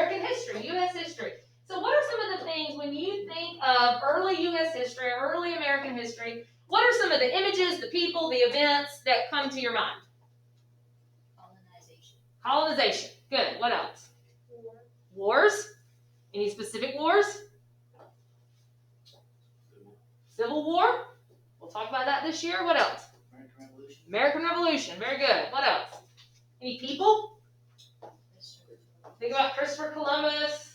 American history, U.S. history. So what are some of the things when you think of early U.S. history, early American history, what are some of the images, the people, the events that come to your mind? Colonization. Colonization. Good. What else? Wars. Any specific wars? Civil War. We'll talk about that this year. What else? American Revolution. American Revolution. Very good. What else? Any people? Think about Christopher Columbus.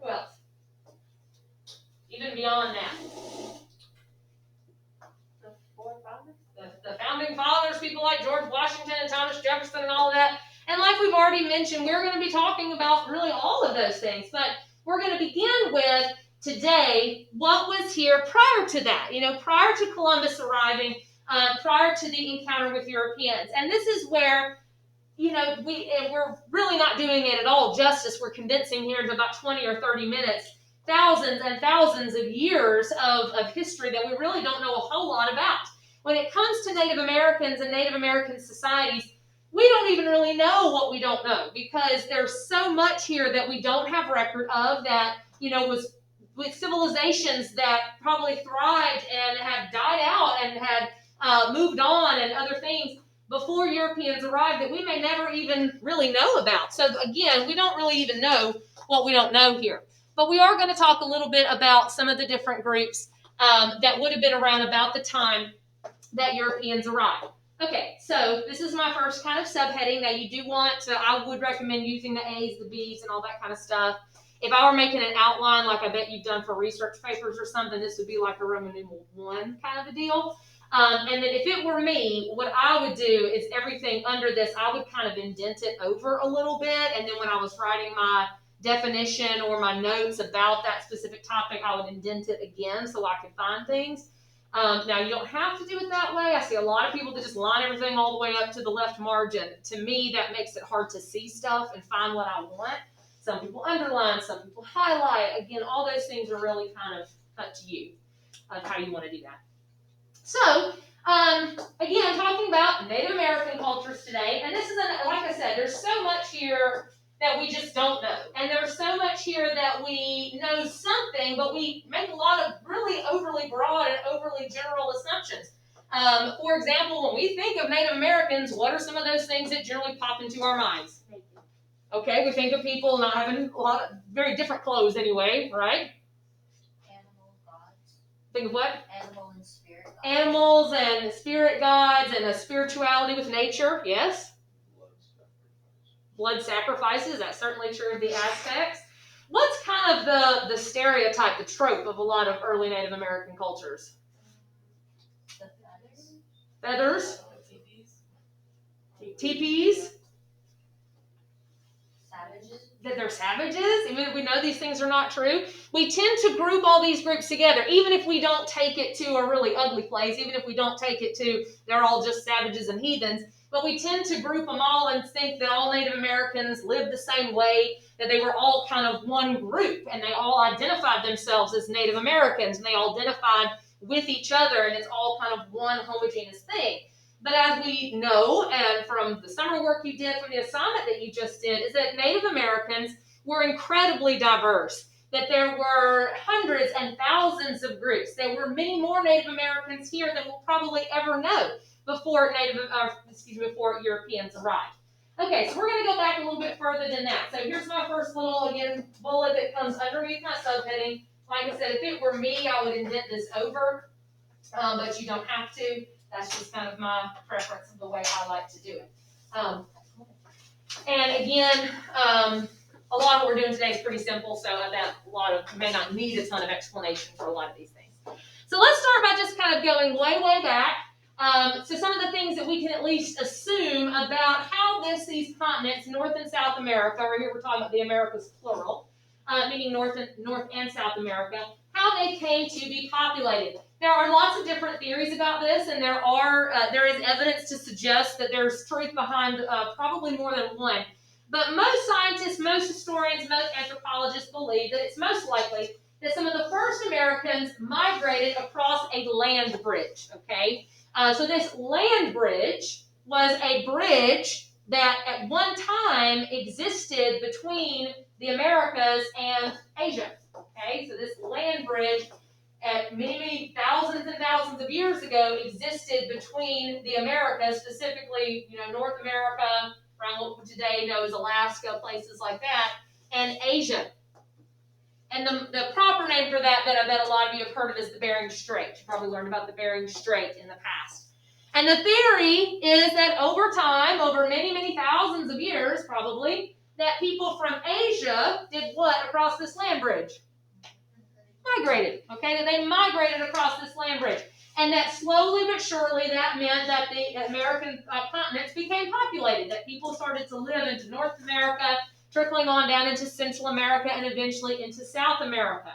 Who else? Even beyond that. The forefathers. The founding fathers, people like George Washington and Thomas Jefferson and all of that. And like we've already mentioned, we're going to be talking about really all of those things. But we're going to begin with today what was here prior to that. Prior to Columbus arriving, prior to the encounter with Europeans. And this is where we're really not doing it at all justice. We're condensing here into about 20 or 30 minutes, thousands and thousands of years of history that we really don't know a whole lot about. When it comes to Native Americans and Native American societies, we don't even really know what we don't know, because there's so much here that we don't have record of that, was with civilizations that probably thrived and had died out and had moved on and other things before Europeans arrived that we may never even really know about. So again, we don't really even know what we don't know here. But we are going to talk a little bit about some of the different groups that would have been around about the time that Europeans arrived. Okay, so this is my first kind of subheading. Now you do want to, I would recommend using the A's, the B's, and all that kind of stuff. If I were making an outline like I bet you've done for research papers or something, this would be like a Roman numeral 1 kind of a deal. And then if it were me, what I would do is everything under this, I would kind of indent it over a little bit. And then when I was writing my definition or my notes about that specific topic, I would indent it again so I could find things. Now, you don't have to do it that way. I see a lot of people that just line everything all the way up to the left margin. To me, that makes it hard to see stuff and find what I want. Some people underline, some people highlight. Again, all those things are really kind of up to you of how you want to do that. So, again, talking about Native American cultures today, and this is, like I said, there's so much here that we just don't know. And there's so much here that we know something, but we make a lot of really overly broad and overly general assumptions. For example, when we think of Native Americans, what are some of those things that generally pop into our minds? Okay, we think of people not having a lot of very different clothes anyway, right? Animal gods. Think of what? Animal and spirit gods. Animals and spirit gods and a spirituality with nature, yes? Blood sacrifices, that's certainly true of the Aztecs. What's kind of the stereotype, the trope of a lot of early Native American cultures? The feathers. Feathers? Teepees. Teepees? Savages. That they're savages? Even we know these things are not true. We tend to group all these groups together, even if we don't take it to a really ugly place, even if we don't take it to they're all just savages and heathens. But we tend to group them all and think that all Native Americans lived the same way, that they were all kind of one group, and they all identified themselves as Native Americans, and they all identified with each other, and it's all kind of one homogeneous thing. But as we know, and from the summer work you did, from the assignment that you just did, is that Native Americans were incredibly diverse, that there were hundreds and thousands of groups. There were many more Native Americans here than we'll probably ever know before Europeans arrived. Okay, so we're going to go back a little bit further than that. So here's my first little, again, bullet that comes underneath my subheading. Like I said, if it were me, I would indent this over, but you don't have to. That's just kind of my preference of the way I like to do it. And again, a lot of what we're doing today is pretty simple, so that a lot of may not need a ton of explanation for a lot of these things. So let's start by just kind of going way, way back. So some of the things that we can at least assume about how these continents, North and South America, or here we're talking about the Americas plural, meaning North and South America, how they came to be populated. There are lots of different theories about this, and there is evidence to suggest that there's truth behind probably more than one. But most scientists, most historians, most anthropologists believe that it's most likely that some of the first Americans migrated across a land bridge, okay? So this land bridge was a bridge that at one time existed between the Americas and Asia. Okay, so this land bridge at many thousands and thousands of years ago existed between the Americas, specifically, North America, around what we today know as Alaska, places like that, and Asia. And the proper name for that I bet a lot of you have heard of is the Bering Strait. You probably learned about the Bering Strait in the past. And the theory is that over time, over many thousands of years probably, that people from Asia did what across this land bridge? Migrated. Okay, that they migrated across this land bridge. And that slowly but surely that meant that the American continents became populated, that people started to live into North America, trickling on down into Central America, and eventually into South America.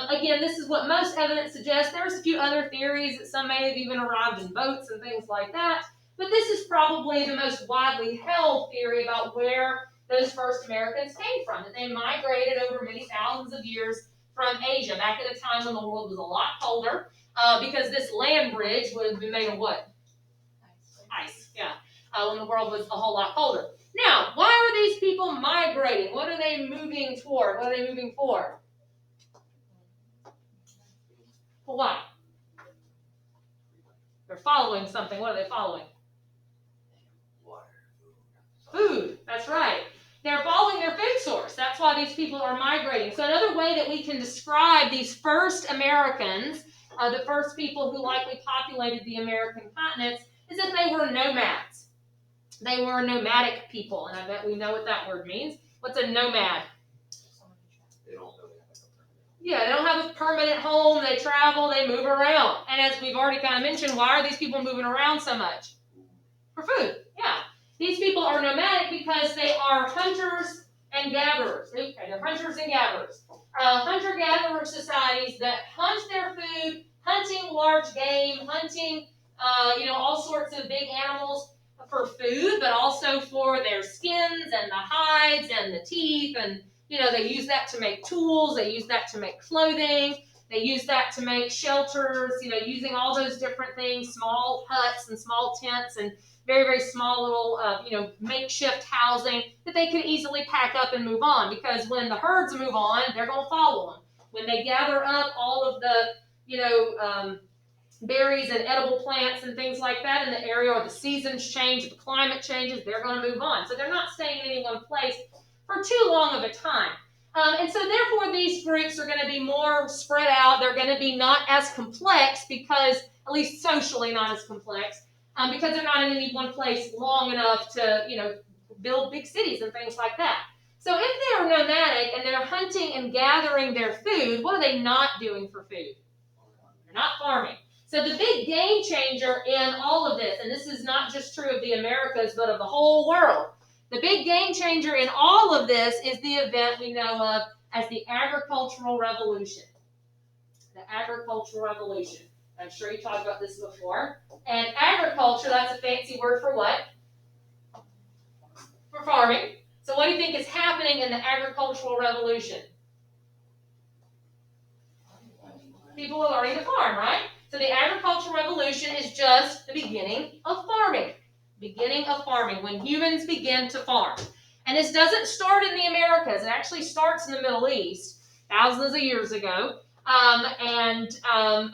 Again, this is what most evidence suggests. There's a few other theories that some may have even arrived in boats and things like that, but this is probably the most widely held theory about where those first Americans came from, that they migrated over many thousands of years from Asia, back at a time when the world was a lot colder, because this land bridge would have been made of what? Ice, yeah, when the world was a whole lot colder. Now, why are these people migrating? What are they moving toward? What are they moving for? For what? They're following something. What are they following? Food. That's right. They're following their food source. That's why these people are migrating. So another way that we can describe these first Americans, the first people who likely populated the American continents, is that they were nomads. They were nomadic people, and I bet we know what that word means. What's a nomad? They don't have a permanent home. They travel, they move around. And as we've already kind of mentioned, why are these people moving around so much? For food, yeah. These people are nomadic because they are hunters and gatherers. Okay, they're hunters and gatherers. Hunter-gatherer societies that hunt their food, hunting large game, hunting, all sorts of big animals for food, but also for their skins and the hides and the teeth. And, they use that to make tools. They use that to make clothing. They use that to make shelters, using all those different things, small huts and small tents and very small little, makeshift housing that they could easily pack up and move on, because when the herds move on, they're going to follow them. When they gather up all of the, berries and edible plants and things like that in the area, or the seasons change, the climate changes, they're going to move on. So they're not staying in any one place for too long of a time. And so therefore these groups are going to be more spread out. They're going to be not as complex, because, at least socially not as complex, because they're not in any one place long enough to, build big cities and things like that. So if they're nomadic and they're hunting and gathering their food, what are they not doing for food? They're not farming. So the big game changer in all of this, and this is not just true of the Americas, but of the whole world, the big game changer in all of this is the event we know of as the Agricultural Revolution. The Agricultural Revolution. I'm sure you talked about this before. And agriculture, that's a fancy word for what? For farming. So what do you think is happening in the Agricultural Revolution? People are learning to farm, right? So the Agricultural Revolution is just the beginning of farming. Beginning of farming, when humans begin to farm. And this doesn't start in the Americas. It actually starts in the Middle East, thousands of years ago.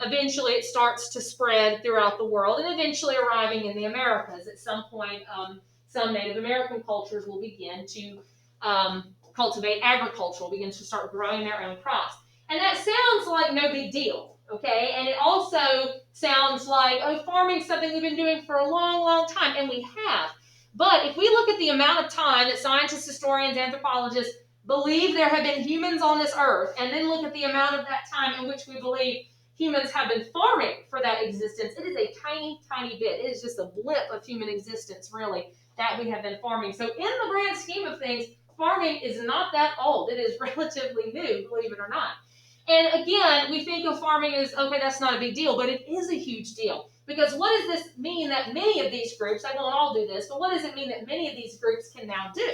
Eventually it starts to spread throughout the world, and eventually arriving in the Americas. At some point, some Native American cultures will begin to cultivate agriculture, will begin to start growing their own crops. And that sounds like no big deal, okay? And it also sounds like, farming's something we've been doing for a long time, and we have. But if we look at the amount of time that scientists, historians, anthropologists believe there have been humans on this earth, and then look at the amount of that time in which we believe humans have been farming for that existence, it is a tiny bit. It is just a blip of human existence, really, that we have been farming. So in the grand scheme of things, farming is not that old. It is relatively new, believe it or not. And again, we think of farming as, okay, that's not a big deal, but it is a huge deal. Because what does this mean that many of these groups, I won't all do this, but what does it mean that many of these groups can now do?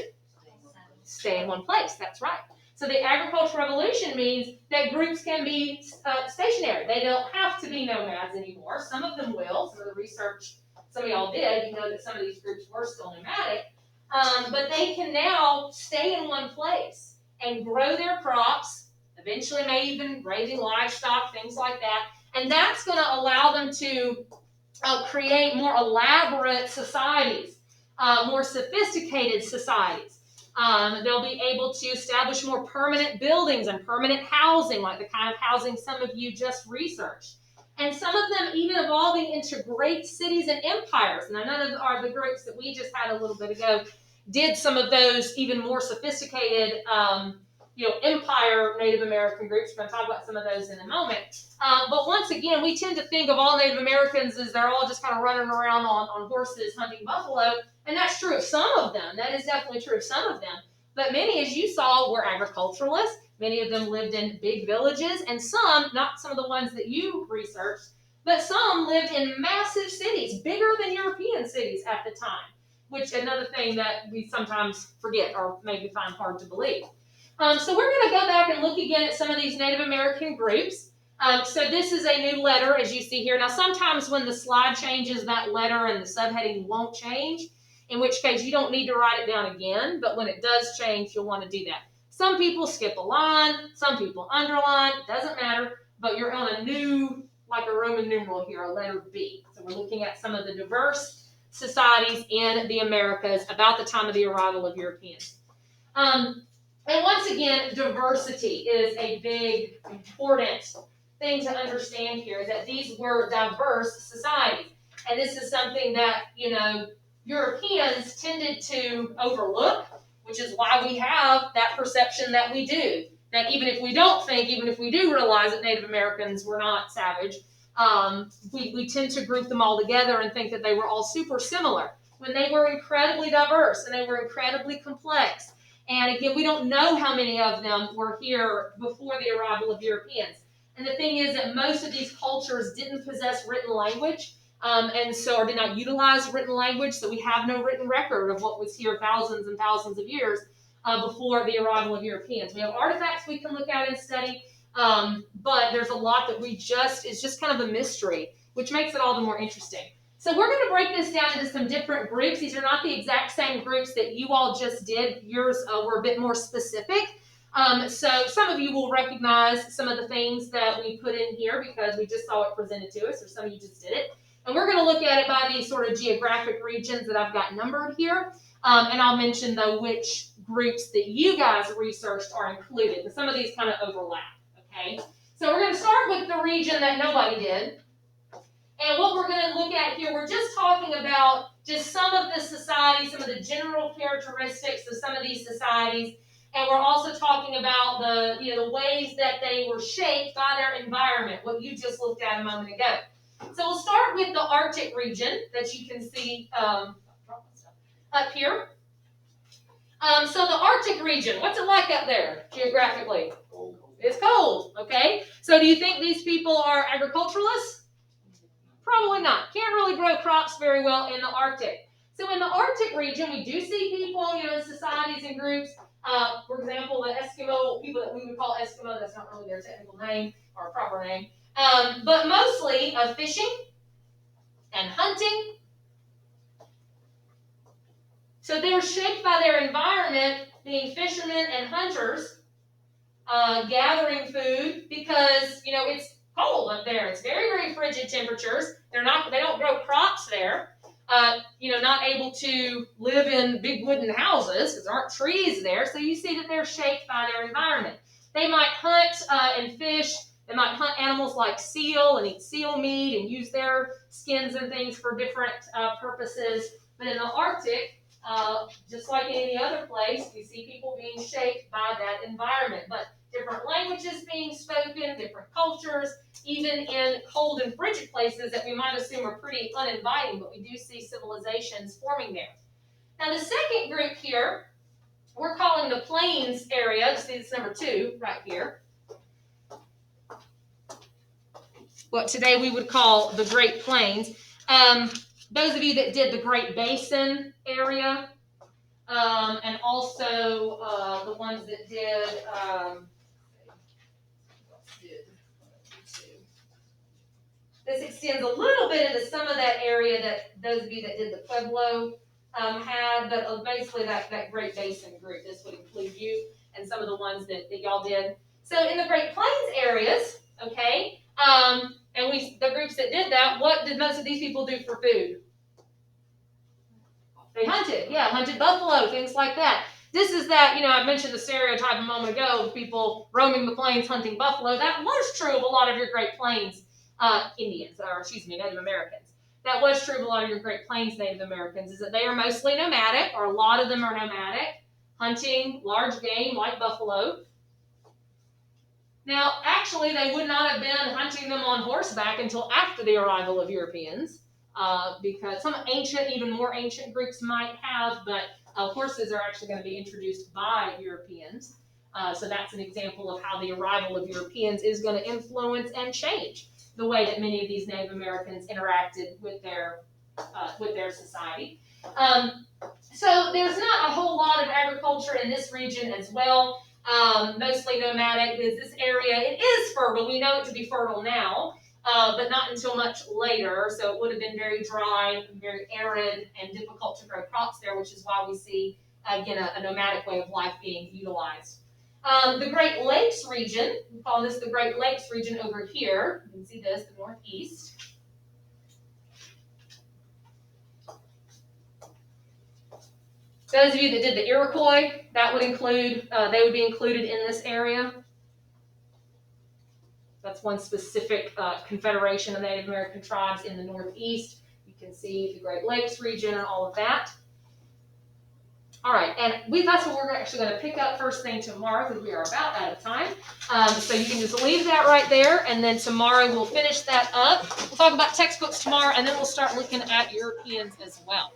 Stay in one place, that's right. So the Agricultural Revolution means that groups can be stationary. They don't have to be nomads anymore. Some of them will. Some of the research some of y'all did, you know that some of these groups were still nomadic. But they can now stay in one place and grow their crops, eventually may even raising livestock, things like that. And that's going to allow them to create more elaborate societies, more sophisticated societies. They'll be able to establish more permanent buildings and permanent housing, like the kind of housing some of you just researched. And some of them even evolving into great cities and empires. And none of the groups that we just had a little bit ago did some of those even more sophisticated empire Native American groups. We're going to talk about some of those in a moment. But once again, we tend to think of all Native Americans as they're all just kind of running around on horses hunting buffalo. And that's true of some of them. That is definitely true of some of them. But many, as you saw, were agriculturalists. Many of them lived in big villages. And some, not some of the ones that you researched, but some lived in massive cities, bigger than European cities at the time, which another thing that we sometimes forget or maybe find hard to believe. So we're going to go back and look again at some of these Native American groups. So this is a new letter, as you see here. Now, sometimes when the slide changes, that letter and the subheading won't change, in which case you don't need to write it down again. But when it does change, you'll want to do that. Some people skip a line. Some people underline. It doesn't matter. But you're on a new, like a Roman numeral here, a letter B. So we're looking at some of the diverse societies in the Americas about the time of the arrival of Europeans. And once again, diversity is a big, important thing to understand here, that these were diverse societies. And this is something that, Europeans tended to overlook, which is why we have that perception that we do. That even if we do realize that Native Americans were not savage, we tend to group them all together and think that they were all super similar, when they were incredibly diverse and they were incredibly complex. And again, we don't know how many of them were here before the arrival of Europeans. And the thing is that most of these cultures didn't possess written language, or did not utilize written language, so we have no written record of what was here thousands and thousands of years before the arrival of Europeans. We have artifacts we can look at and study, but there's a lot that is just kind of a mystery, which makes it all the more interesting. So we're going to break this down into some different groups. These are not the exact same groups that you all just did. Yours were a bit more specific. So some of you will recognize some of the things that we put in here because we just saw it presented to us, or some of you just did it. And we're going to look at it by these sort of geographic regions that I've got numbered here. And I'll mention, though, which groups that you guys researched are included. And some of these kind of overlap, okay? So we're going to start with the region that nobody did. And what we're going to look at here, we're just talking about just some of the societies, some of the general characteristics of some of these societies. And we're also talking about the ways that they were shaped by their environment, what you just looked at a moment ago. So we'll start with the Arctic region that you can see up here. So the Arctic region, what's it like up there geographically? Cold. It's cold, okay? So do you think these people are agriculturalists? Probably not. Can't really grow crops very well in the Arctic. So in the Arctic region, we do see people, in societies and groups. For example, the Eskimo, people that we would call Eskimo, that's not really their technical name or proper name. But mostly fishing and hunting. So they're shaped by their environment, being fishermen and hunters, gathering food because, it's cold up there. It's very, very frigid temperatures. They don't grow crops there. Not able to live in big wooden houses because there aren't trees there. So you see that they're shaped by their environment. They might hunt and fish. They might hunt animals like seal and eat seal meat and use their skins and things for different purposes. But in the Arctic, just like in any other place, we see people being shaped by that environment. But different languages being spoken, different cultures, even in cold and frigid places that we might assume are pretty uninviting, but we do see civilizations forming there. Now the second group here, we're calling the plains area. You see this number 2 right here. What today we would call the Great Plains. Those of you that did the Great Basin area, and also the ones that did this extends a little bit into some of that area that those of you that did the Pueblo had, but basically that Great Basin group. This would include you and some of the ones that y'all did. So in the Great Plains areas, okay, and the groups that did that, what did most of these people do for food? They hunted, yeah, hunted buffalo, things like that. This is that, I mentioned the stereotype a moment ago of people roaming the plains hunting buffalo. That was true of a lot of your Great Plains Indians, or excuse me, Native Americans. That was true of a lot of your Great Plains Native Americans, is that they are mostly nomadic, or a lot of them are nomadic, hunting large game like buffalo. Now, actually, they would not have been hunting them on horseback until after the arrival of Europeans. Because some ancient, even more ancient groups might have, but horses are actually going to be introduced by Europeans. So that's an example of how the arrival of Europeans is going to influence and change the way that many of these Native Americans interacted with their society. So there's not a whole lot of agriculture in this region as well. Mostly nomadic. This area, it is fertile. We know it to be fertile now. But not until much later, so it would have been very dry, very arid, and difficult to grow crops there, which is why we see, again, a nomadic way of life being utilized. The Great Lakes region, we call this the Great Lakes region over here. You can see this, the northeast. Those of you that did the Iroquois, that would include, they would be included in this area. That's one specific confederation of Native American tribes in the Northeast. You can see the Great Lakes region and all of that. All right, and that's what we're actually going to pick up first thing tomorrow because we are about out of time. So you can just leave that right there, and then tomorrow we'll finish that up. We'll talk about textbooks tomorrow, and then we'll start looking at Europeans as well.